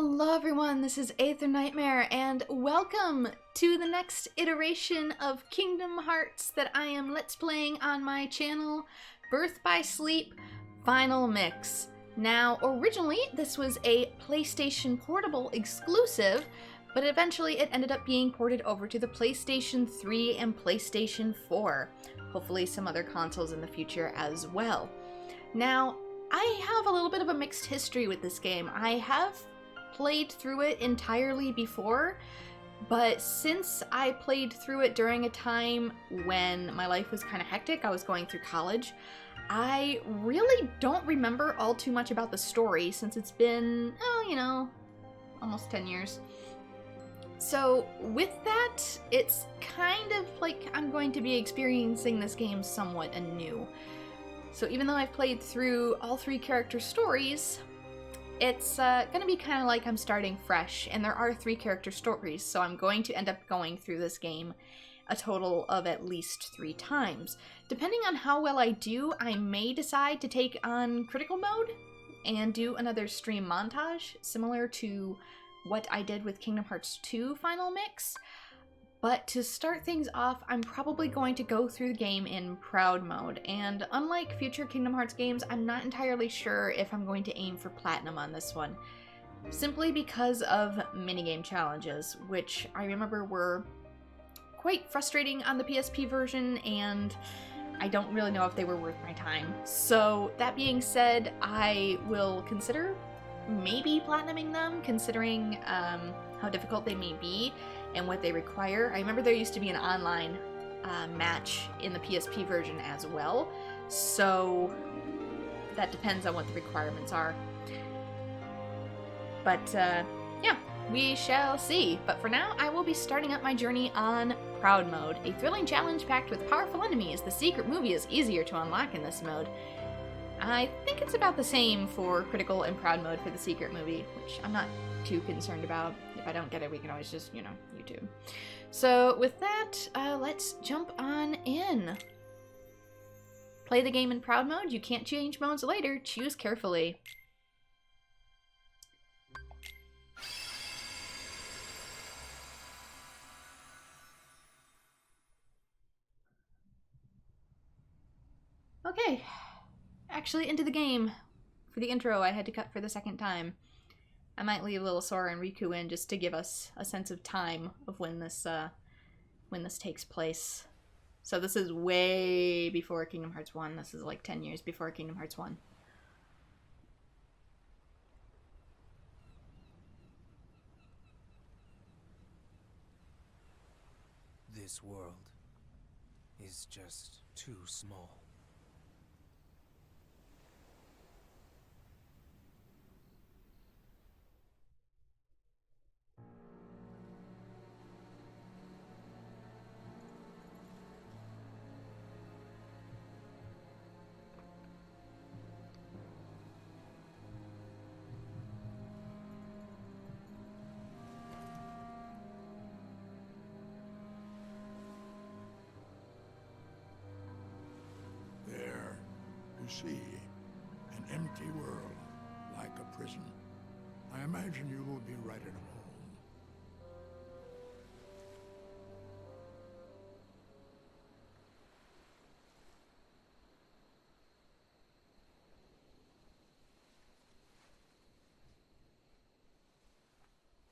Hello everyone, this is AetherNightmare, and welcome to the next iteration of Kingdom Hearts that I am Let's Playing on my channel, Birth by Sleep Final Mix. Now, originally this was a PlayStation Portable exclusive, but eventually it ended up being ported over to the PlayStation 3 and PlayStation 4. Hopefully some other consoles in the future as well. Now, I have a little bit of a mixed history with this game. I have played through it entirely before, but since I played through it during a time when my life was kind of hectic, I was going through college, I really don't remember all too much about the story since it's been, almost 10 years. So with that, it's kind of like I'm going to be experiencing this game somewhat anew. So even though I've played through all three character stories, it's gonna be kind of like I'm starting fresh, and there are 3 character stories, so I'm going to end up going through this game a total of at least 3 times. Depending on how well I do, I may decide to take on critical mode and do another stream montage, similar to what I did with Kingdom Hearts 2 Final Mix. But to start things off, I'm probably going to go through the game in proud mode, and unlike future Kingdom Hearts games, I'm not entirely sure if I'm going to aim for platinum on this one, simply because of minigame challenges, which I remember were quite frustrating on the PSP version, and I don't really know if they were worth my time. So that being said, I will consider maybe platinuming them, considering how difficult they may be and what they require. I remember there used to be an online match in the PSP version as well, so that depends on what the requirements are. But yeah, we shall see. But for now, I will be starting up my journey on Proud Mode, a thrilling challenge packed with powerful enemies. The secret movie is easier to unlock in this mode. I think it's about the same for Critical and Proud Mode for the secret movie, which I'm not too concerned about. If I don't get it, we can always just, YouTube. So with that, let's jump on in. Play the game in Proud Mode. You can't change modes later. Choose carefully. Okay. Actually, into the game. For the intro, I had to cut for the second time. I might leave little Sora and Riku in just to give us a sense of time of when this takes place. So this is way before Kingdom Hearts 1. This is like 10 years before Kingdom Hearts 1. This world is just too small. There, you see, an empty world, like a prison. I imagine you will be right at home.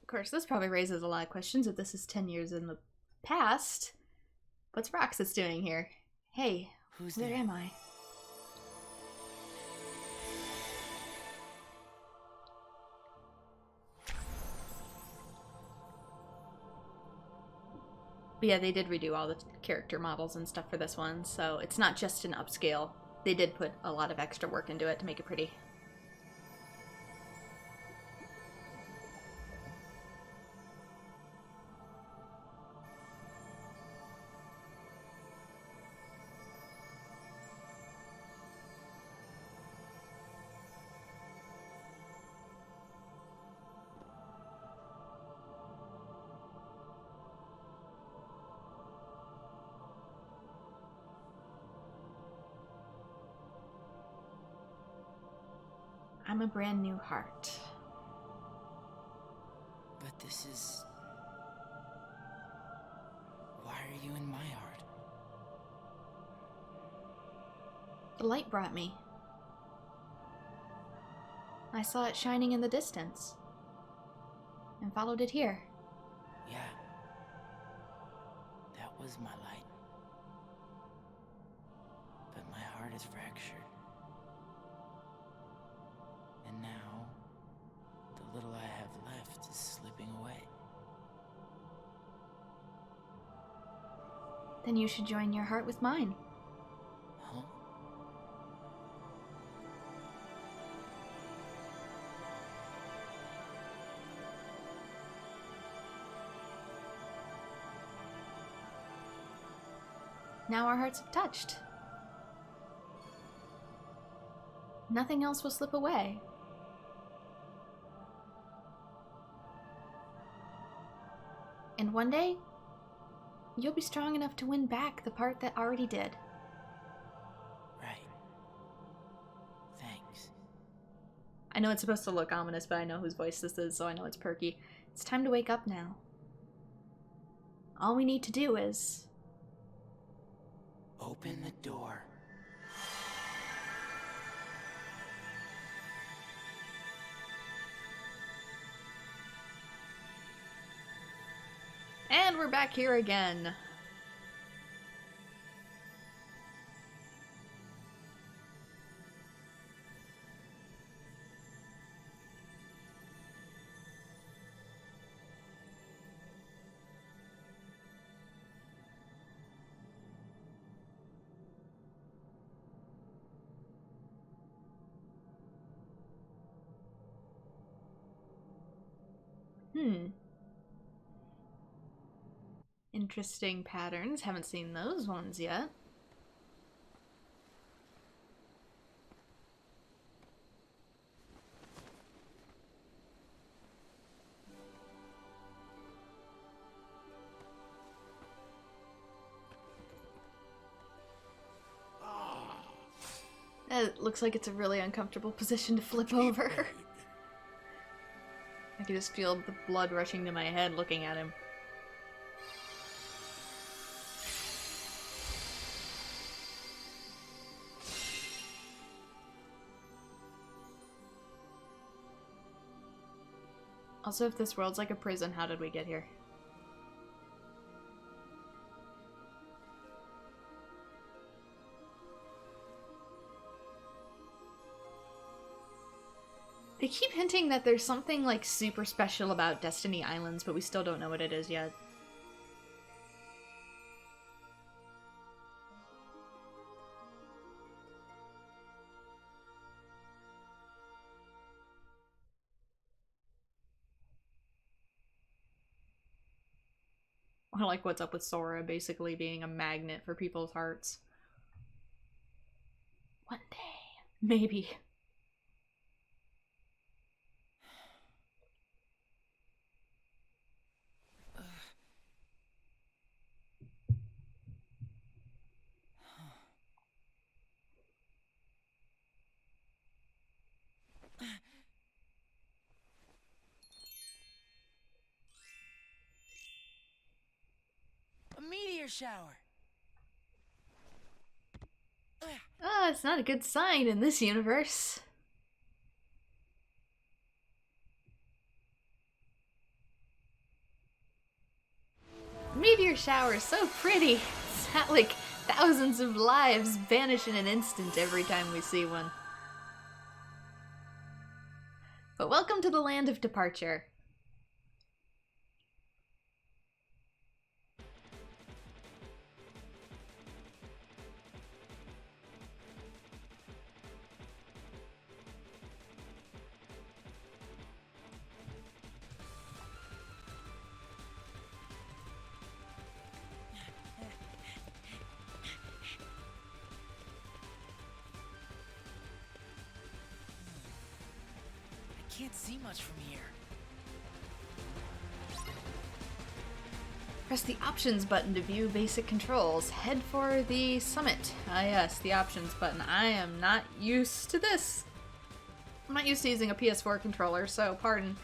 Of course, this probably raises a lot of questions if this is 10 years in the past. What's Roxas doing here? Hey, where am I? But yeah, they did redo all the character models and stuff for this one, so it's not just an upscale. They did put a lot of extra work into it to make it pretty. I'm a brand new heart. This is... Why are you in my heart? The light brought me. I saw it shining in the distance and followed it here. Yeah. That was my light. But my heart is fractured. And now, the little I have left is slipping away. Then you should join your heart with mine. Huh? Now our hearts have touched. Nothing else will slip away. And one day, you'll be strong enough to win back the part that already did. Right. Thanks. I know it's supposed to look ominous, but I know whose voice this is, so I know it's Perky. It's time to wake up now. All we need to do is... Open the door. And we're back here again. Interesting patterns. Haven't seen those ones yet. It looks like it's a really uncomfortable position to flip over. I can just feel the blood rushing to my head looking at him. Also, if this world's like a prison, how did we get here? They keep hinting that there's something like super special about Destiny Islands, but we still don't know what it is yet. I like what's up with Sora basically being a magnet for people's hearts. One day, maybe. A meteor shower! Ah, it's not a good sign in this universe. Meteor shower is so pretty. It's not like thousands of lives vanish in an instant every time we see one. But welcome to the land of departure. I can't see much from here. Press the options button to view basic controls. Head for the summit. Ah yes, the options button. I am not used to this. I'm not used to using a PS4 controller, so pardon.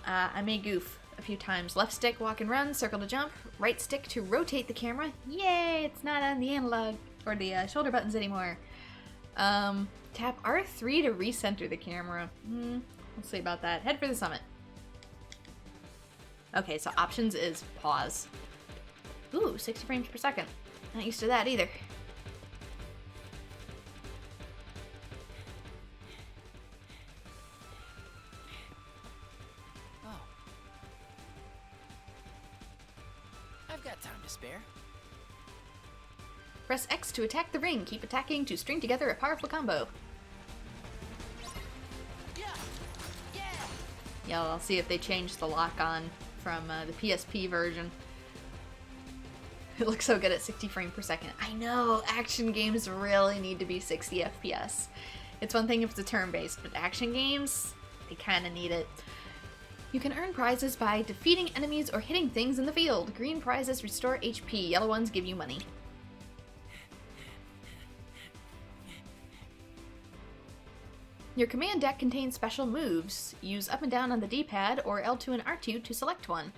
I may goof a few times. Left stick, walk and run, circle to jump, right stick to rotate the camera. Yay, it's not on the analog or the shoulder buttons anymore. Tap R3 to recenter the camera. We'll see about that. Head for the summit. Okay, so options is pause. Ooh, 60 frames per second. Not used to that either. Oh. I've got time to spare. Press X to attack the ring. Keep attacking to string together a powerful combo. Yeah, I'll see if they changed the lock-on from the PSP version. It looks so good at 60 frames per second. I know, action games really need to be 60 FPS. It's one thing if it's a turn-based, but action games, they kind of need it. You can earn prizes by defeating enemies or hitting things in the field. Green prizes restore HP, yellow ones give you money. Your command deck contains special moves. Use up and down on the D-pad or L2 and R2 to select one.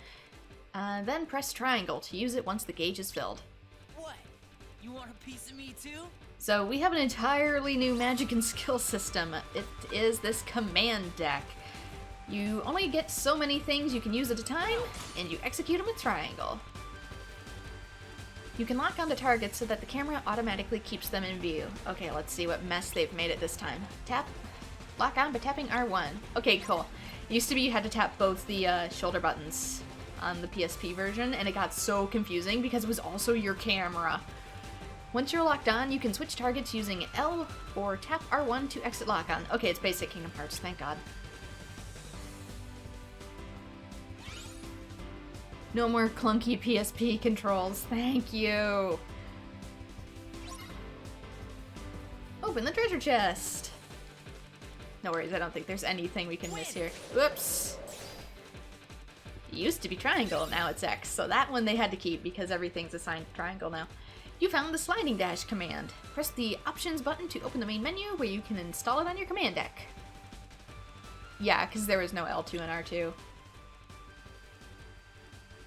Then press triangle to use it once the gauge is filled. What? You want a piece of me too? So we have an entirely new magic and skill system. It is this command deck. You only get so many things you can use at a time, and you execute them with triangle. You can lock onto targets so that the camera automatically keeps them in view. Okay, let's see what mess they've made it this time. Tap. Lock on by tapping R1. Okay, cool. It used to be you had to tap both the shoulder buttons on the PSP version, and it got so confusing because it was also your camera. Once you're locked on, you can switch targets using L or tap R1 to exit lock on. Okay, it's basic Kingdom Hearts, thank God. No more clunky PSP controls, thank you. Open the treasure chest. No worries, I don't think there's anything we can miss here. Whoops. It used to be triangle, now it's X, so that one they had to keep because everything's assigned to triangle now. You found the sliding dash command. Press the options button to open the main menu where you can install it on your command deck. Yeah, because there was no L2 and R2.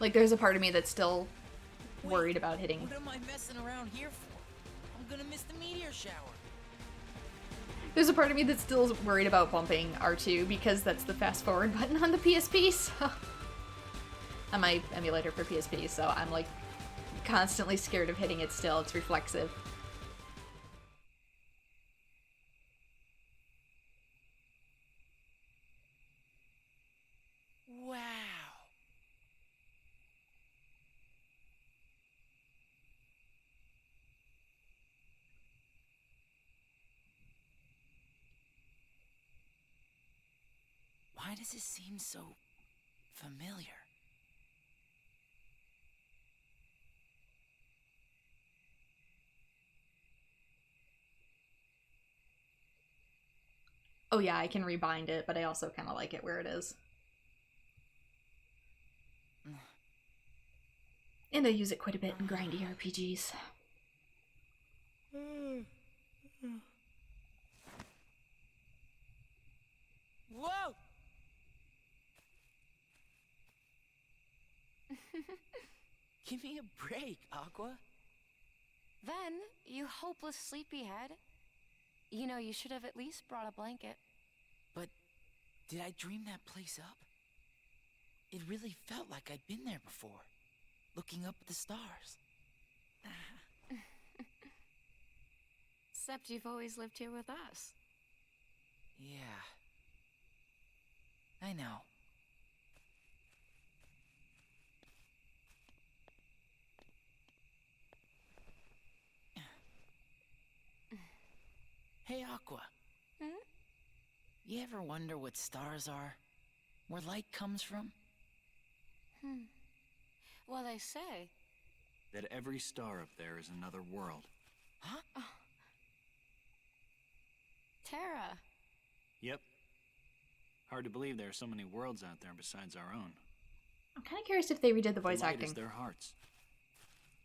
Like, there's a part of me that's still worried about hitting. What am I messing around here for? I'm gonna miss the meteor shower. There's a part of me that's still worried about bumping R2 because that's the fast forward button on the PSP, so... on my emulator for PSP, so I'm like constantly scared of hitting it still. It's reflexive. Wow. Why does it seem so familiar? Oh yeah, I can rebind it, but I also kind of like it where it is. And I use it quite a bit in grindy RPGs. Whoa! Give me a break, Aqua. Ven, you hopeless sleepyhead. You know, you should have at least brought a blanket. But did I dream that place up? It really felt like I'd been there before, looking up at the stars. Except you've always lived here with us. Yeah. I know. Hey, Aqua. Hmm? You ever wonder what stars are? Where light comes from? Well, they say. That every star up there is another world. Huh? Terra. Yep. Hard to believe there are so many worlds out there besides our own. I'm kind of curious if they redid the voice The light acting. is their hearts.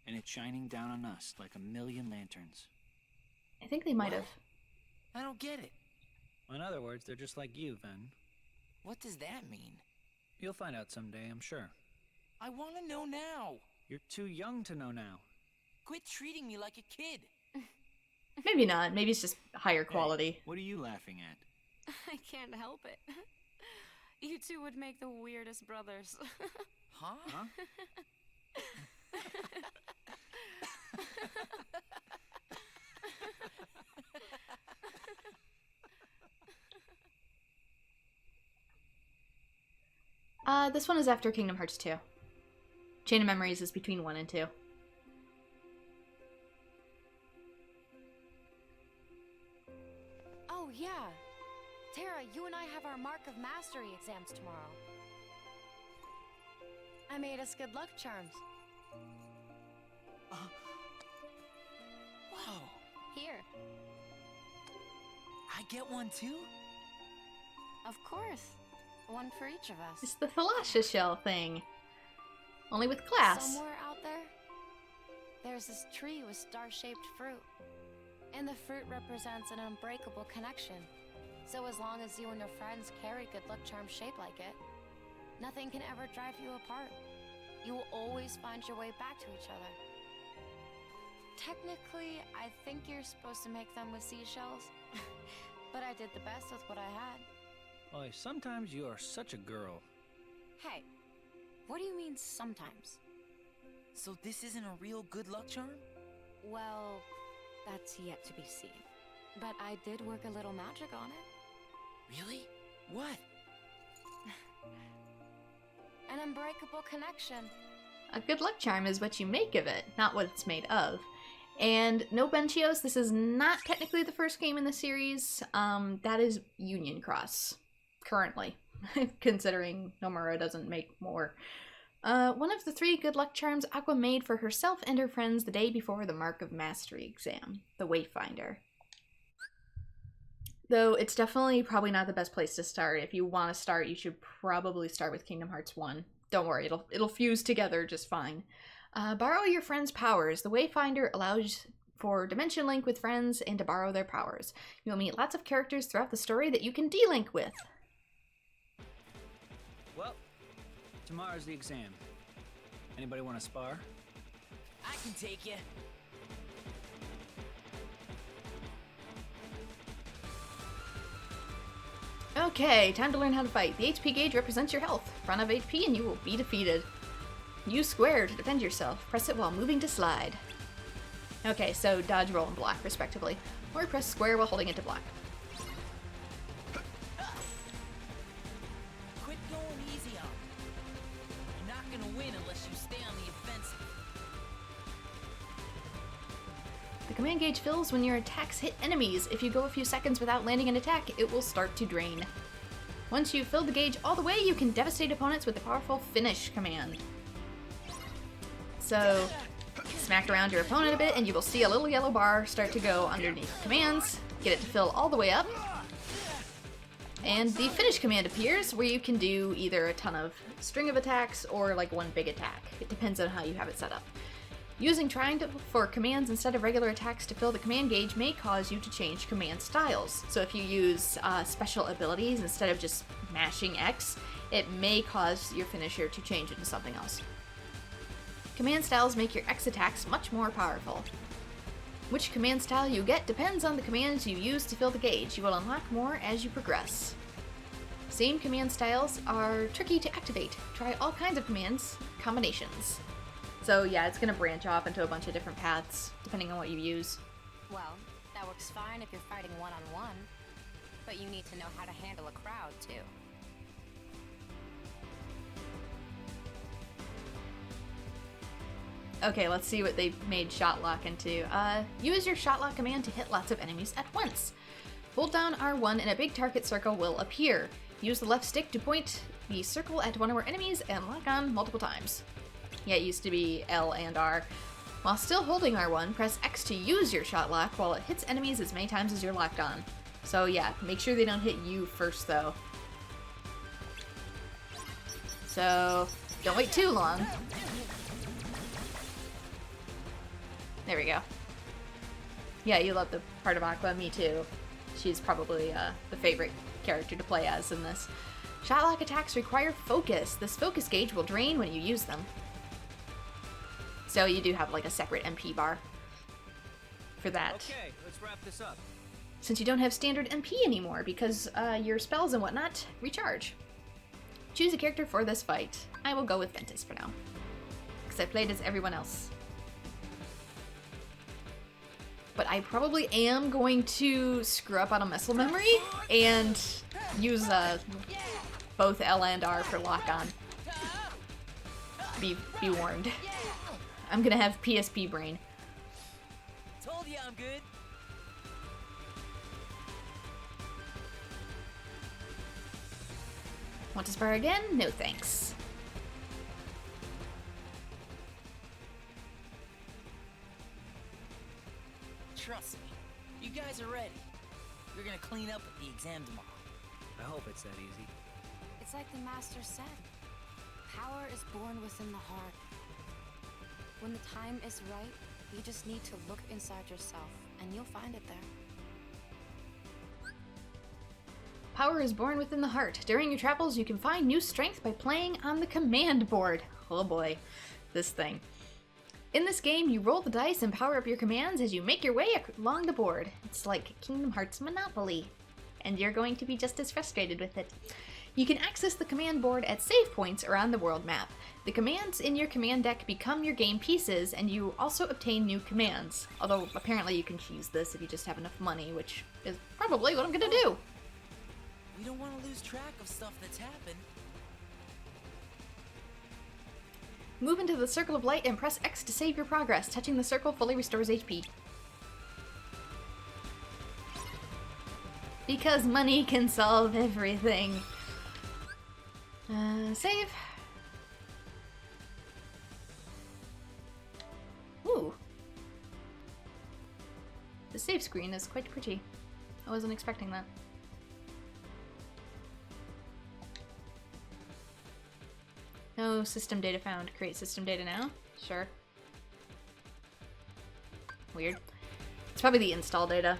And it's shining down on us like a million lanterns. I think they might have. I don't get it. In other words, they're just like you, Ven. What does that mean? You'll find out someday, I'm sure. I want to know now. You're too young to know now. Quit treating me like a kid. Maybe not. Maybe it's just higher quality. Hey, what are you laughing at? I can't help it. You two would make the weirdest brothers. Huh? This one is after Kingdom Hearts 2. Chain of Memories is between 1 and 2. Oh, yeah. Terra, you and I have our Mark of Mastery exams tomorrow. I made us good luck charms. Wow. Here. I get one too? Of course. One for each of us. It's the Thalassia shell thing. Only with glass. Somewhere out there, there's this tree with star-shaped fruit. And the fruit represents an unbreakable connection. So as long as you and your friends carry good luck charms shaped like it, nothing can ever drive you apart. You will always find your way back to each other. Technically, I think you're supposed to make them with seashells. But I did the best with what I had. Boy, sometimes you are such a girl. Hey, what do you mean sometimes? So this isn't a real good luck charm? Well, that's yet to be seen. But I did work a little magic on it. Really? What? An unbreakable connection. A good luck charm is what you make of it, not what it's made of. And no Benchios, this is not technically the first game in the series. That is Union Cross, currently, considering Nomura doesn't make more. One of the 3 good luck charms Aqua made for herself and her friends the day before the Mark of Mastery exam, the Wayfinder. Though it's definitely probably not the best place to start. If you want to start, you should probably start with Kingdom Hearts 1. Don't worry, it'll fuse together just fine. Borrow your friends' powers. The Wayfinder allows for Dimension Link with friends and to borrow their powers. You'll meet lots of characters throughout the story that you can D-Link with. Well, tomorrow's the exam. Anybody want to spar? I can take you. Okay, time to learn how to fight. The HP gauge represents your health. Run out of HP and you will be defeated. Use square to defend yourself. Press it while moving to slide. Okay, so dodge, roll, and block, respectively. Or press square while holding it to block. Quit going easy on me. You're not gonna win unless you stay on the offensive. The command gauge fills when your attacks hit enemies. If you go a few seconds without landing an attack, it will start to drain. Once you've filled the gauge all the way, you can devastate opponents with the powerful Finish command. So, smack around your opponent a bit and you will see a little yellow bar start to go underneath commands. Get it to fill all the way up. And the Finish command appears where you can do either a ton of string of attacks or like one big attack. It depends on how you have it set up. Using triangle for commands instead of regular attacks to fill the command gauge may cause you to change command styles. So if you use special abilities instead of just mashing X, it may cause your finisher to change into something else. Command styles make your X attacks much more powerful. Which command style you get depends on the commands you use to fill the gauge. You will unlock more as you progress. Same command styles are tricky to activate. Try all kinds of commands combinations. So yeah, it's going to branch off into a bunch of different paths, depending on what you use. Well, that works fine if you're fighting one-on-one. But you need to know how to handle a crowd, too. Okay, let's see what they made Shot Lock into. Use your Shot Lock command to hit lots of enemies at once. Hold down R1 and a big target circle will appear. Use the left stick to point the circle at one or more enemies and lock on multiple times. Yeah, it used to be L and R. While still holding R1, press X to use your Shot Lock while it hits enemies as many times as you're locked on. So yeah, make sure they don't hit you first though. So, don't wait too long. There we go. Yeah, you love the part of Aqua, me too. She's probably the favorite character to play as in this. Shotlock attacks require focus. This focus gauge will drain when you use them. So you do have like a separate MP bar for that. Okay, let's wrap this up. Since you don't have standard MP anymore because your spells and whatnot recharge. Choose a character for this fight. I will go with Ventus for now, because I played as everyone else. But I probably am going to screw up on a muscle memory and use both L and R for lock-on. Be warned. I'm gonna have PSP brain. Told you I'm good. Want to spar again? No thanks. Trust me, you guys are ready. You're gonna clean up at the exam tomorrow. I hope it's that easy. It's like the Master said. Power is born within the heart. When the time is right, you just need to look inside yourself, and you'll find it there. Power is born within the heart. During your travels, you can find new strength by playing on the command board. Oh boy, this thing. In this game, you roll the dice and power up your commands as you make your way along the board. It's like Kingdom Hearts Monopoly, and you're going to be just as frustrated with it. You can access the command board at save points around the world map. The commands in your command deck become your game pieces, and you also obtain new commands. Although, apparently you can choose this if you just have enough money, which is probably what I'm gonna do. We don't want to lose track of stuff that's happened. Move into the circle of light and press X to save your progress. Touching the circle fully restores HP. Because money can solve everything. Save. Ooh. The save screen is quite pretty. I wasn't expecting that. No system data found. Create system data now? Sure. Weird. It's probably the install data.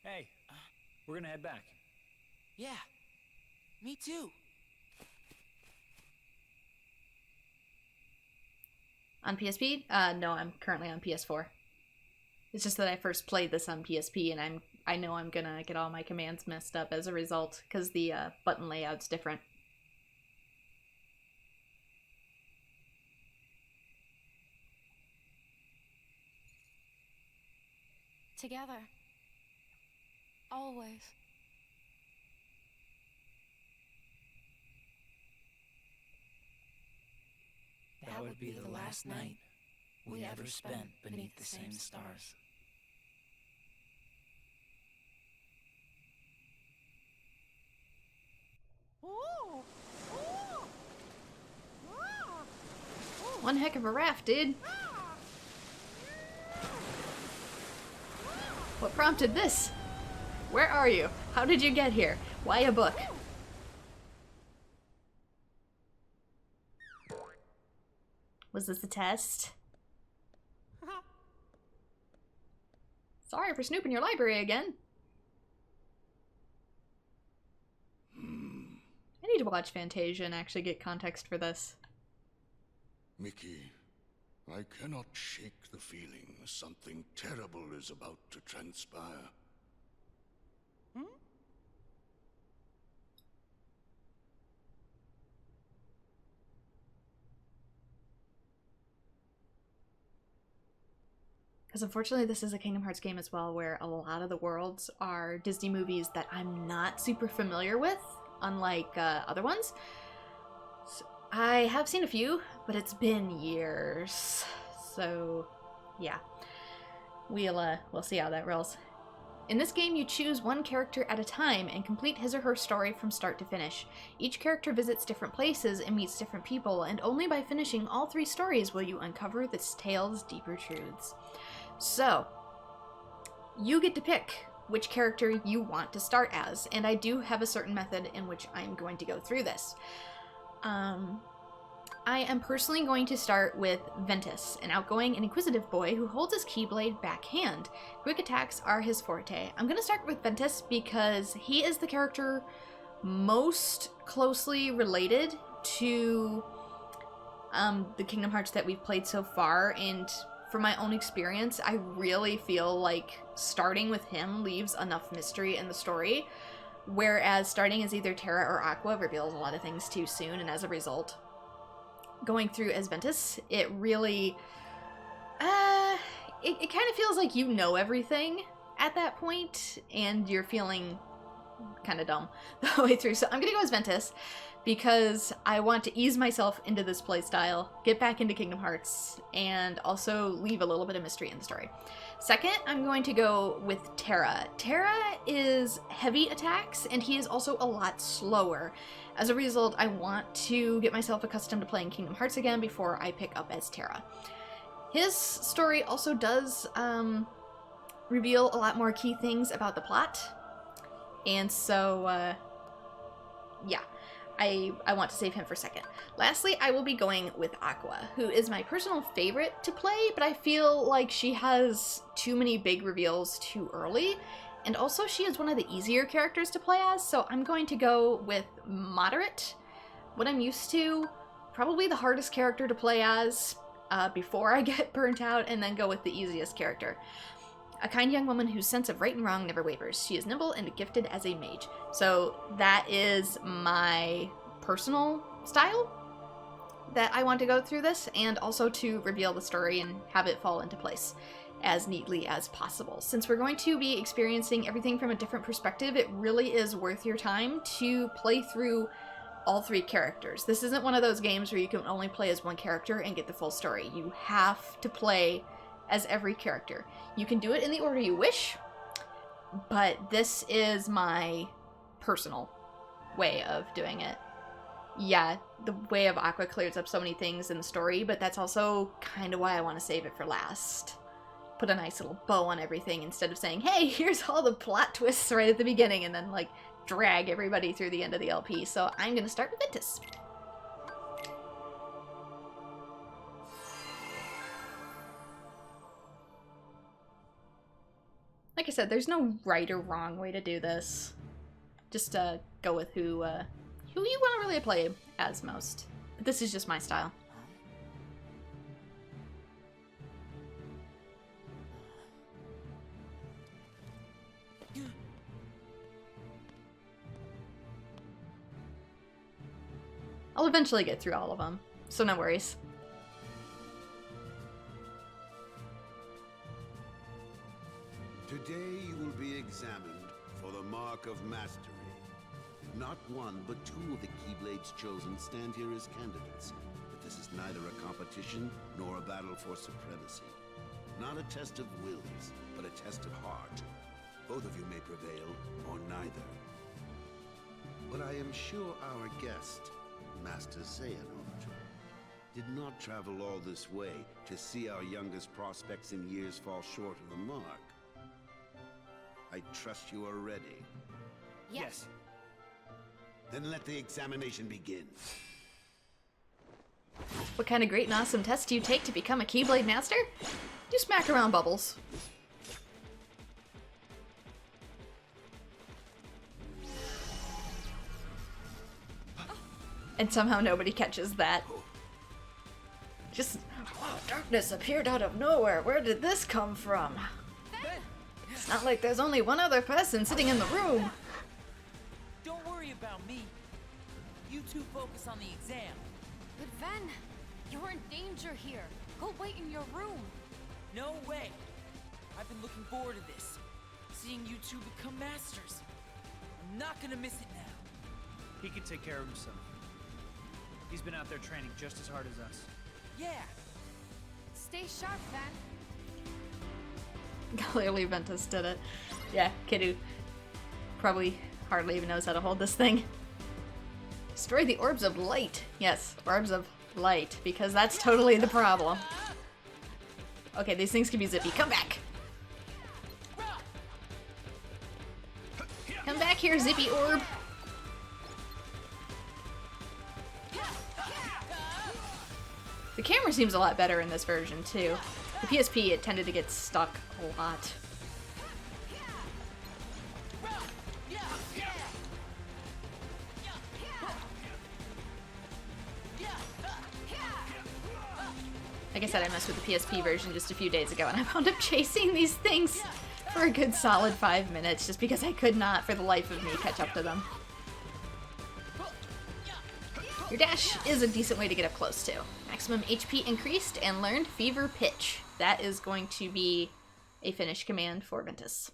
Hey, we're gonna head back. Yeah, me too. On PSP? No, I'm currently on PS4. It's just that I first played this on PSP, and I know I'm gonna get all my commands messed up as a result, because the button layout's different. Together. Always. That would be the last night we ever spent beneath the same stars. One heck of a raft, dude. What prompted this? Where are you? How did you get here? Why a book? Was this a test? Sorry for snooping your library again. I need to watch Fantasia and actually get context for this. Mickey, I cannot shake the feeling something terrible is about to transpire. Because unfortunately this is a Kingdom Hearts game as well, where a lot of the worlds are Disney movies that I'm not super familiar with, unlike other ones. So I have seen a few, but it's been years. So yeah, we'll see how that rolls. In this game, you choose one character at a time and complete his or her story from start to finish. Each character visits different places and meets different people, and only by finishing all 3 stories will you uncover this tale's deeper truths. So, you get to pick which character you want to start as, and I do have a certain method in which I'm going to go through this. I am personally going to start with Ventus, an outgoing and inquisitive boy who holds his Keyblade backhand. Quick attacks are his forte. I'm going to start with Ventus because he is the character most closely related to the Kingdom Hearts that we've played so far, and from my own experience, I really feel like starting with him leaves enough mystery in the story, whereas starting as either Terra or Aqua reveals a lot of things too soon, and as a result, going through as Ventus, it really, it kind of feels like you know everything at that point, and you're feeling kind of dumb the way through. So I'm gonna go as Ventus because I want to ease myself into this playstyle, get back into Kingdom Hearts, and also leave a little bit of mystery in the story. Second, I'm going to go with Terra. Terra is heavy attacks, and he is also a lot slower. As a result, I want to get myself accustomed to playing Kingdom Hearts again before I pick up as Terra. His story also does reveal a lot more key things about the plot, and so, yeah. I want to save him for second. Lastly, I will be going with Aqua, who is my personal favorite to play, but I feel like she has too many big reveals too early, and also she is one of the easier characters to play as, so I'm going to go with moderate, what I'm used to, probably the hardest character to play as before I get burnt out, and then go with the easiest character. A kind young woman whose sense of right and wrong never wavers. She is nimble and gifted as a mage. So that is my personal style that I want to go through this, and also to reveal the story and have it fall into place as neatly as possible. Since we're going to be experiencing everything from a different perspective, it really is worth your time to play through all three characters. This isn't one of those games where you can only play as one character and get the full story. You have to play as every character. You can do it in the order you wish, but this is my personal way of doing it. Yeah, the way of Aqua clears up so many things in the story, but that's also kind of why I want to save it for last. Put a nice little bow on everything instead of saying, hey, here's all the plot twists right at the beginning, and then, like, drag everybody through the end of the LP. So I'm gonna start with Ventus. Like I said, there's no right or wrong way to do this. Just go with who you want to really play as most. But this is just my style. I'll eventually get through all of them, so no worries. Today you will be examined for the Mark of Mastery. Not one, but two of the Keyblades chosen stand here as candidates. But this is neither a competition nor a battle for supremacy. Not a test of wills, but a test of heart. Both of you may prevail, or neither. But I am sure our guest, Master Xehanort, did not travel all this way to see our youngest prospects in years fall short of the mark. I trust you are ready. Yes. Then let the examination begin. What kind of great and awesome test do you take to become a Keyblade Master? You smack around bubbles. And somehow nobody catches that. Just, wow, darkness appeared out of nowhere. Where did this come from? It's not like there's only one other person sitting in the room. Don't worry about me. You two focus on the exam. But Ven, you're in danger here. Go wait in your room. No way. I've been looking forward to this. Seeing you two become masters. I'm not gonna miss it now. He can take care of himself. He's been out there training just as hard as us. Yeah. Stay sharp, Ven. Clearly Ventus did it. Yeah, Kiddu probably hardly even knows how to hold this thing. Destroy the orbs of light. Yes, orbs of light, because that's totally the problem. Okay, these things can be zippy. Come back! Come back here, zippy orb! The camera seems a lot better in this version, too. The PSP, it tended to get stuck a lot. Like I said, I messed with the PSP version just a few days ago, and I wound up chasing these things for a good solid 5 minutes, just because I could not, for the life of me, catch up to them. Your dash is a decent way to get up close, too. Maximum HP increased and learned Fever Pitch. That is going to be a finish command for Ventus.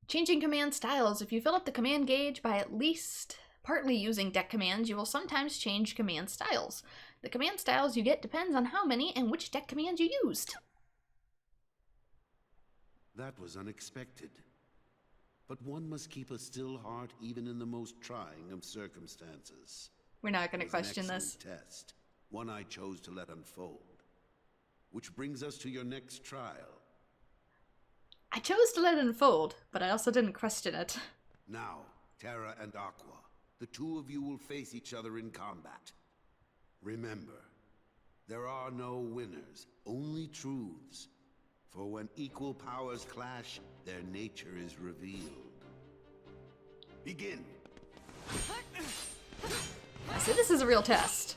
Changing command styles. If you fill up the command gauge by at least partly using deck commands, you will sometimes change command styles. The command styles you get depends on how many and which deck commands you used. That was unexpected. But one must keep a still heart even in the most trying of circumstances. We're not going to It was an question this. excellent test, one I chose to let unfold. Which brings us to your next trial. I chose to let it unfold, but I also didn't question it. Now, Terra and Aqua, the two of you will face each other in combat. Remember, there are no winners, only truths. For when equal powers clash, their nature is revealed. Begin. So this is a real test.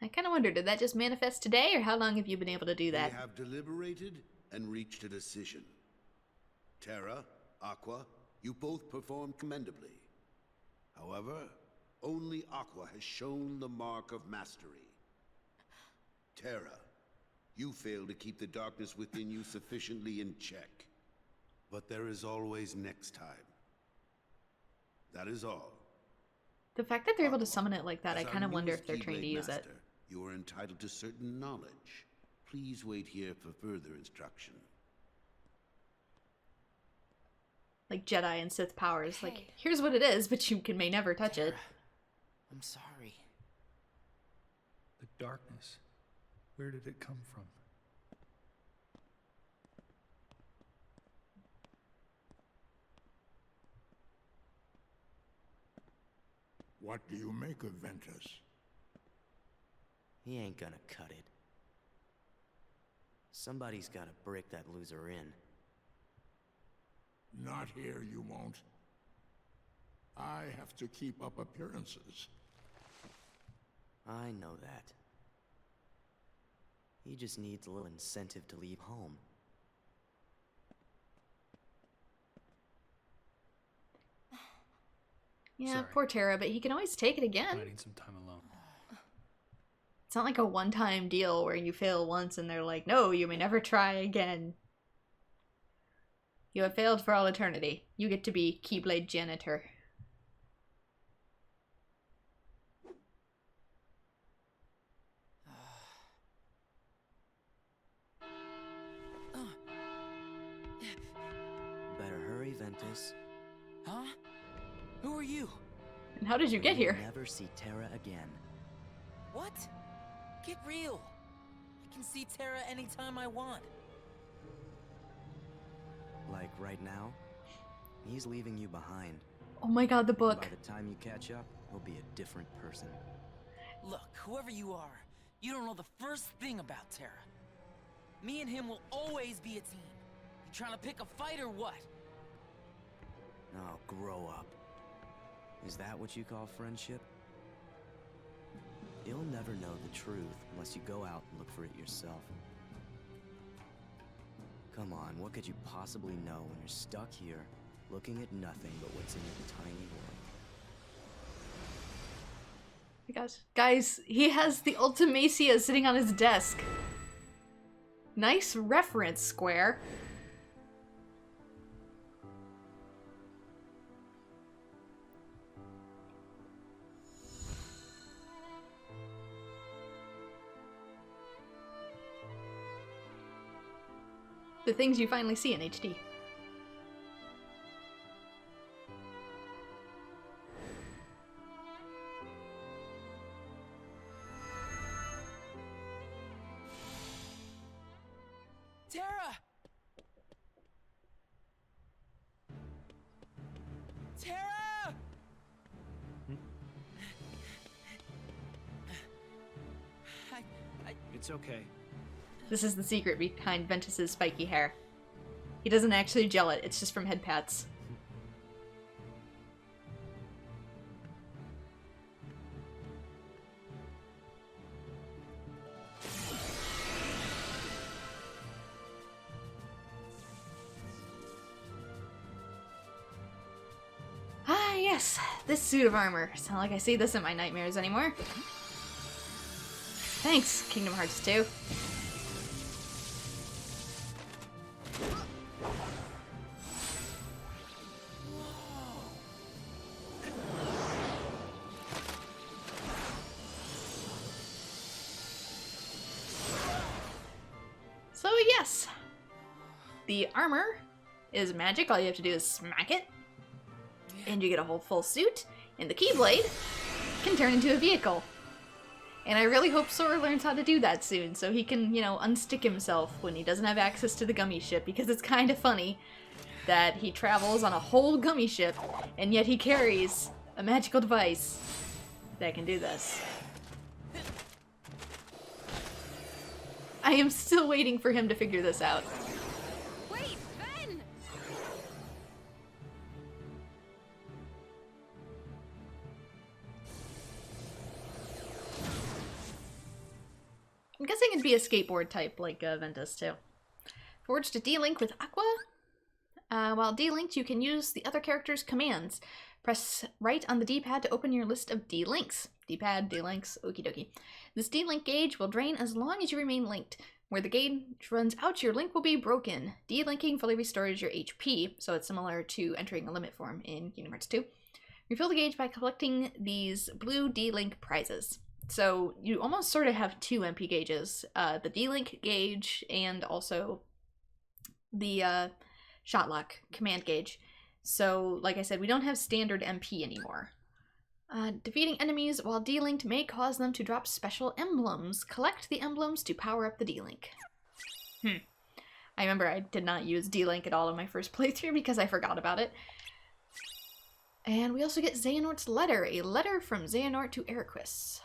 I kind of wonder, did that just manifest today, or how long have you been able to do that? We have deliberated and reached a decision. Terra, Aqua, you both performed commendably. However, only Aqua has shown the mark of mastery. Terra, you failed to keep the darkness within you sufficiently in check. But there is always next time. That is all. The fact that they're able to summon it like that, As I our kind of wonder newest if they're trained to Keyblade use it. Master, you are entitled to certain knowledge. Please wait here for further instruction. Like Jedi and Sith powers. Like, Hey. here's what it is, but you may never touch it. I'm sorry. The darkness. Where did it come from? What do you make of Ventus? He ain't gonna cut it. Somebody's gotta break that loser in. Not here, you won't. I have to keep up appearances. I know that. He just needs a little incentive to leave home. Yeah, Sorry. poor Terra, but he can always take it again. I need some time alone. It's not like a one-time deal where you fail once and they're like, no, you may never try again. You have failed for all eternity. You get to be Keyblade Janitor. Better hurry, Ventus. Huh? Who are you? And how did you get You'll here? never see Terra again. What? Get real. I can see Terra anytime I want. Like right now, he's leaving you behind. Oh my god, the book. By the time you catch up, he'll be a different person. Look, whoever you are, you don't know the first thing about Terra. Me and him will always be a team. You trying to pick a fight or what? Oh, grow up. Is that what you call friendship? You'll never know the truth unless you go out and look for it yourself. Come on, what could you possibly know when you're stuck here, looking at nothing but what's in your tiny world? Oh my gosh. Guys, he has the Ultimacia sitting on his desk. Nice reference, Square. The things you finally see in HD. It's okay. This is the secret behind Ventus's spiky hair. He doesn't actually gel it, it's just from head pats. Ah, yes, this suit of armor. It's not like I see this in my nightmares anymore. Thanks, Kingdom Hearts 2. So yes, the armor is magic. All you have to do is smack it, and you get a whole full suit, and the Keyblade can turn into a vehicle. And I really hope Sora learns how to do that soon, so he can, you know, unstick himself when he doesn't have access to the gummy ship, because it's kind of funny that he travels on a whole gummy ship, and yet he carries a magical device that can do this. I am still waiting for him to figure this out. Wait, Ben! I'm guessing it'd be a skateboard type like Ventus too. Forged to D-Link with Aqua. While D-Linked, you can use the other character's commands. Press right on the D-pad to open your list of D-Links. D-pad, D-Links, okie dokie. This D-Link gauge will drain as long as you remain linked. Where the gauge runs out, your link will be broken. D-Linking fully restores your HP, so it's similar to entering a limit form in Kingdom Hearts 2. Refill the gauge by collecting these blue D-Link prizes. So you almost sort of have two MP gauges, the D-Link gauge and also the Shotlock command gauge. So, like I said, we don't have standard MP anymore. Defeating enemies while D-Linked may cause them to drop special emblems. Collect the emblems to power up the D-Link. I remember I did not use D-Link at all in my first playthrough because I forgot about it. And we also get Xehanort's letter. A letter from Xehanort to Ericus.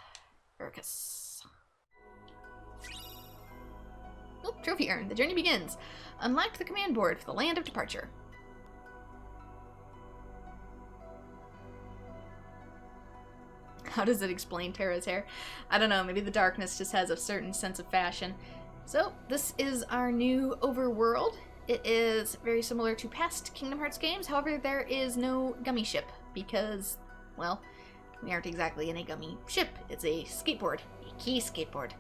Oh, trophy earned. The journey begins. Unlock the command board for the land of departure. How does it explain Terra's hair? I don't know, maybe the darkness just has a certain sense of fashion. So, this is our new overworld. It is very similar to past Kingdom Hearts games, however there is no gummy ship, because, well, we aren't exactly in a gummy ship. It's a skateboard. A key skateboard.